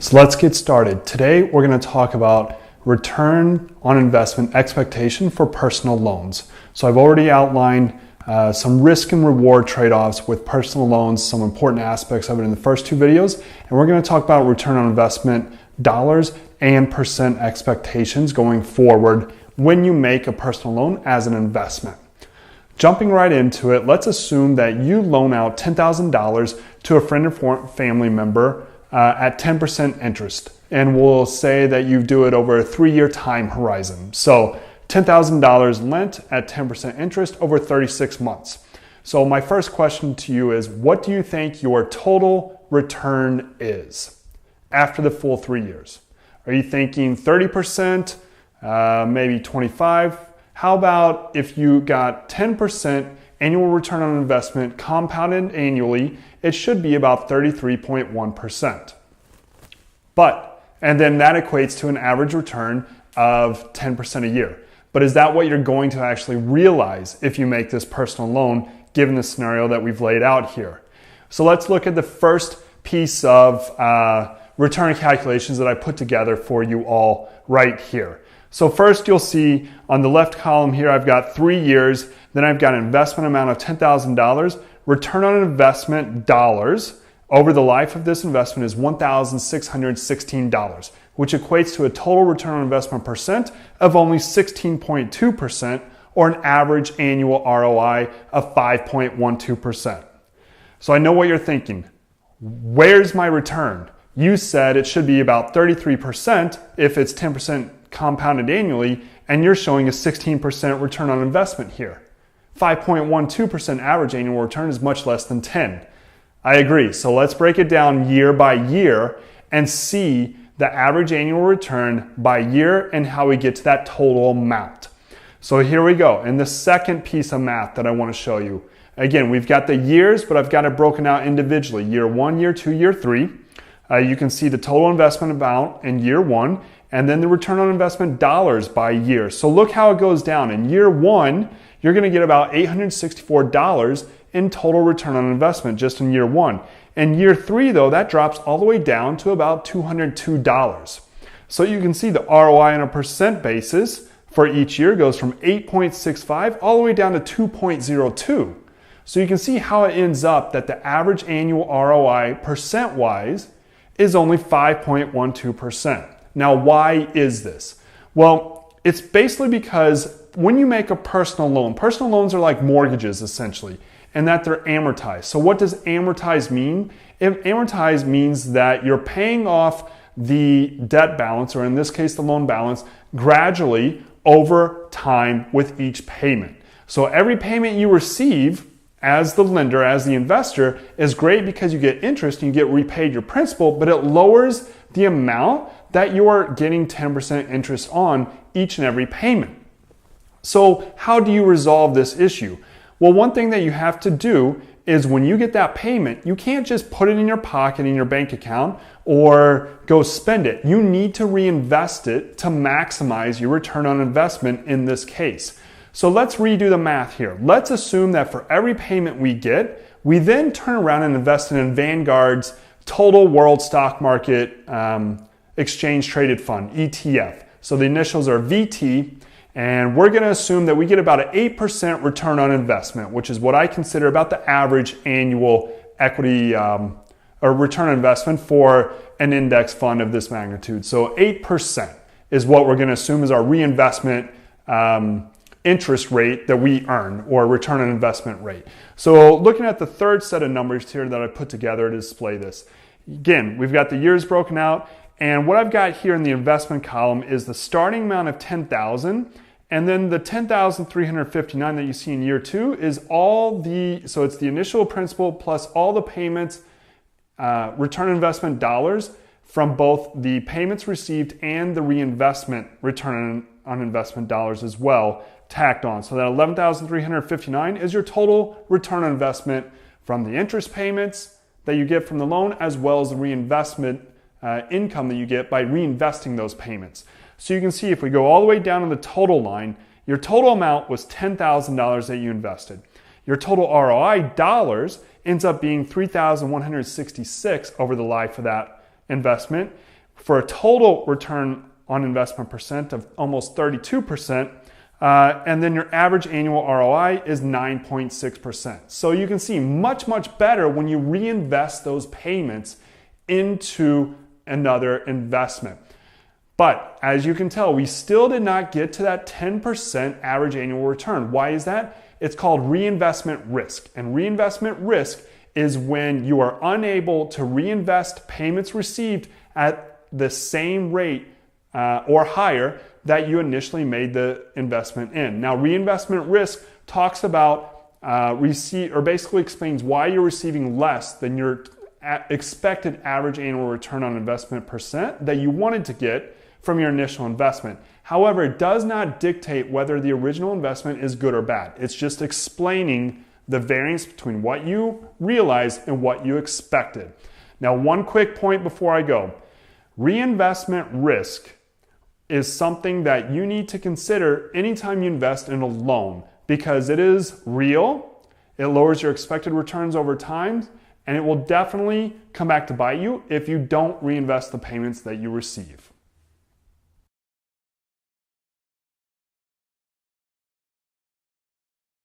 So let's get started. Today we're going to talk about return on investment expectation for personal loans. So I've already outlined some risk and reward trade-offs with personal loans, some important aspects of it in the first two videos, and we're going to talk about return on investment dollars and percent expectations going forward when you make a personal loan as an investment. Jumping right into it, let's assume that you loan out $10,000 to a friend or family member at 10% interest. And we'll say that you do it over a 3-year time horizon. So $10,000 lent at 10% interest over 36 months. So my first question to you is, what do you think your total return is after the full 3 years? Are you thinking 30%, maybe 25%? How about if you got 10% annual return on investment compounded annually, it should be about 33.1%. And then that equates to an average return of 10% a year. But is that what you're going to actually realize if you make this personal loan, given the scenario that we've laid out here? So let's look at the first piece of return calculations that I put together for you all right here. So first you'll see on the left column here, I've got 3 years, then I've got an investment amount of $10,000. Return on investment dollars over the life of this investment is $1,616, which equates to a total return on investment percent of only 16.2% or an average annual ROI of 5.12%. So I know what you're thinking. Where's my return? You said it should be about 33% if it's 10% compounded annually, and you're showing a 16% return on investment here. 5.12% average annual return is much less than 10. I agree. So let's break it down year by year and see the average annual return by year and how we get to that total amount. So here we go. In the second piece of math that I want to show you. Again, we've got the years, but I've got it broken out individually. Year 1, year 2, year 3. You can see the total investment amount in year 1 and then the return on investment dollars by year. So look how it goes down. In year 1, you're going to get about $864 in total return on investment just in year 1. In year 3, though, that drops all the way down to about $202. So you can see the ROI on a percent basis for each year goes from 8.65 all the way down to 2.02. So you can see how it ends up that the average annual ROI percent-wise is only 5.12%. Now, why is this? Well, it's basically because when you make a personal loans are like mortgages essentially, and that they're amortized. So what does amortized mean? Amortized means that you're paying off the debt balance, or in this case, the loan balance, gradually over time with each payment. So every payment you receive as the lender, as the investor, is great because you get interest and you get repaid your principal, but it lowers the amount that you're getting 10% interest on each and every payment. So how do you resolve this issue? Well, one thing that you have to do is when you get that payment, you can't just put it in your pocket in your bank account or go spend it. You need to reinvest it to maximize your return on investment in this case. So let's redo the math here. Let's assume that for every payment we get, we then turn around and invest in Vanguard's Total World Stock Market Exchange Traded Fund, ETF. So the initials are VT, and we're going to assume that we get about an 8% return on investment, which is what I consider about the average annual equity or return on investment for an index fund of this magnitude. So 8% is what we're going to assume is our reinvestment interest rate that we earn, or return on investment rate. So looking at the third set of numbers here that I put together to display this. Again, we've got the years broken out, and what I've got here in the investment column is the starting amount of $10,000, and then the $10,359 that you see in year 2 is so it's the initial principal plus all the payments, return on investment dollars from both the payments received and the reinvestment return on investment dollars as well, tacked on. So that $11,359 is your total return on investment from the interest payments that you get from the loan, as well as the reinvestment income that you get by reinvesting those payments. So you can see if we go all the way down to the total line, your total amount was $10,000 that you invested. Your total ROI dollars ends up being $3,166 over the life of that investment. for a total return on investment percent of almost 32%. And then your average annual ROI is 9.6%. So you can see much, much better when you reinvest those payments into another investment. But as you can tell, we still did not get to that 10% average annual return. Why is that? It's called reinvestment risk. And reinvestment risk is when you are unable to reinvest payments received at the same rate or higher that you initially made the investment in. Now, reinvestment risk talks about basically explains why you're receiving less than your expected average annual return on investment percent that you wanted to get from your initial investment. However, it does not dictate whether the original investment is good or bad. It's just explaining the variance between what you realized and what you expected. Now, one quick point before I go. Reinvestment risk is something that you need to consider anytime you invest in a loan because it is real, it lowers your expected returns over time, and it will definitely come back to bite you if you don't reinvest the payments that you receive.